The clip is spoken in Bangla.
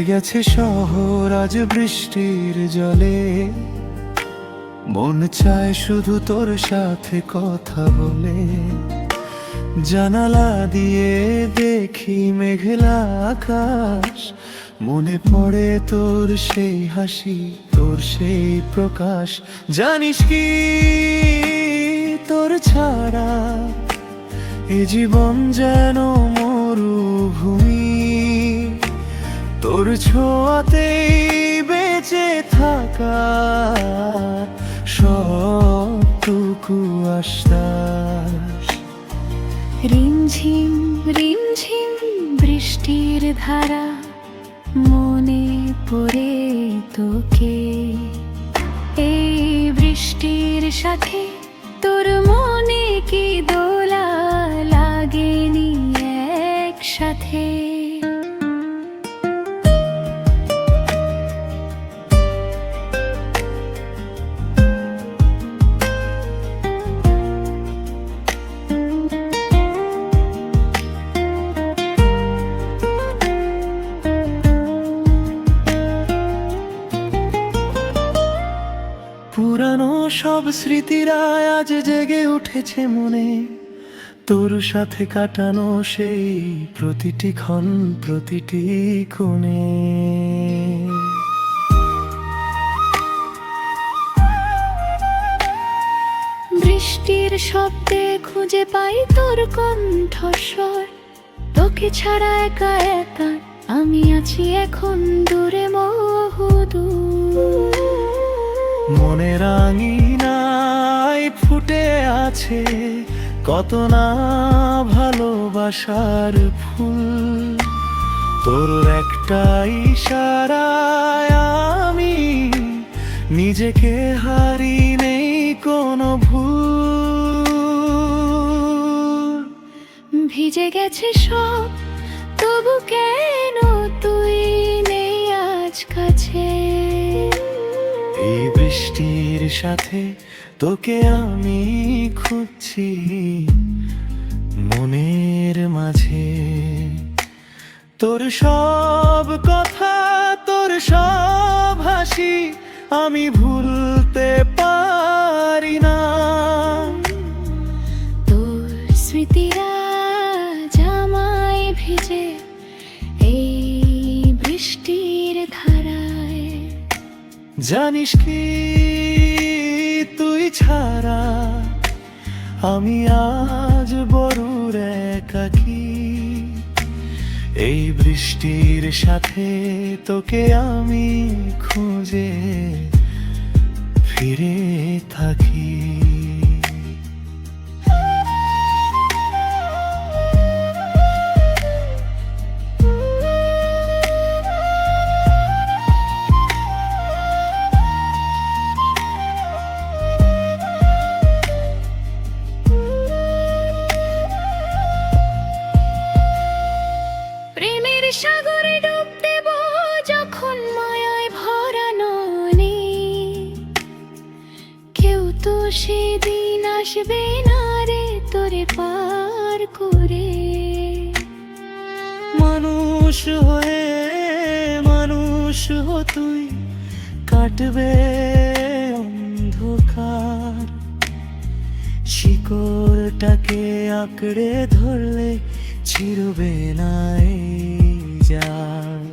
গেছে শহর আজ বৃষ্টির জলে, মন চায় শুধু তোর সাথে কথা বলে। জানালা দিয়ে দেখি মেঘলা আকাশ, মনে পড়ে তোর সেই হাসি, তোর সেই প্রকাশ। জানিস কি তোর ছাড়া এ জীবন যেন মরুভূমি, তোর ছোঁয়াতেই বেঁচে থাকা সবটুকু আশ্বাস। রিমঝিম রিমঝিম বৃষ্টির ধারা, মনে পড়ে তোকে। এই বৃষ্টির সাথে তোর মনে কি দোলা লাগেনি একসাথে? পুরানো সব স্মৃতিরা আজ জেগে উঠেছে মনে, তোর সাথে কাটানো সেই প্রতিটি ক্ষণ, প্রতিটি কোণে। বৃষ্টির শব্দে খুঁজে পাই তোর কণ্ঠস্বর, তোকে ছাড়া একা একা আমি আছি এখন দূরে বহুদূর। মনের আঙিনায় ফুটে আছে কত না ভালোবাসার ফুল, তোর একটা ইশারায় আমি নিজেকে হারি নেই কোনো ভুল। ভিজে গেছে সব, তবু কেন তুই নেই আজ কাছে? এই বৃষ্টির সাথে তোকে আমি খুঁজছি মনের মাঝে। তোর সব কথা, তোর সব হাসি আমি ভুলতে পারি না। তোর স্মৃতিরা জামায় ভিজে এই বৃষ্টির ধারায়। জানিস কি তুই ছাড়া আমি আজ বড় একাকী। এই বৃষ্টির সাথে তোকে আমি খুঁজে ফিরে থাকি। প্রেমের সাগরে ডুব দেব যখন মায়ায় ভরানো নেই, কেউ তো সেদিন আসবে না রে তোরে পার করে। মানুষ হয়ে মানুষ হো তুই, কাটবে অন্ধকার। শিকড়টাকে আঁকড়ে ধরলে ছিড়বে না এই জার।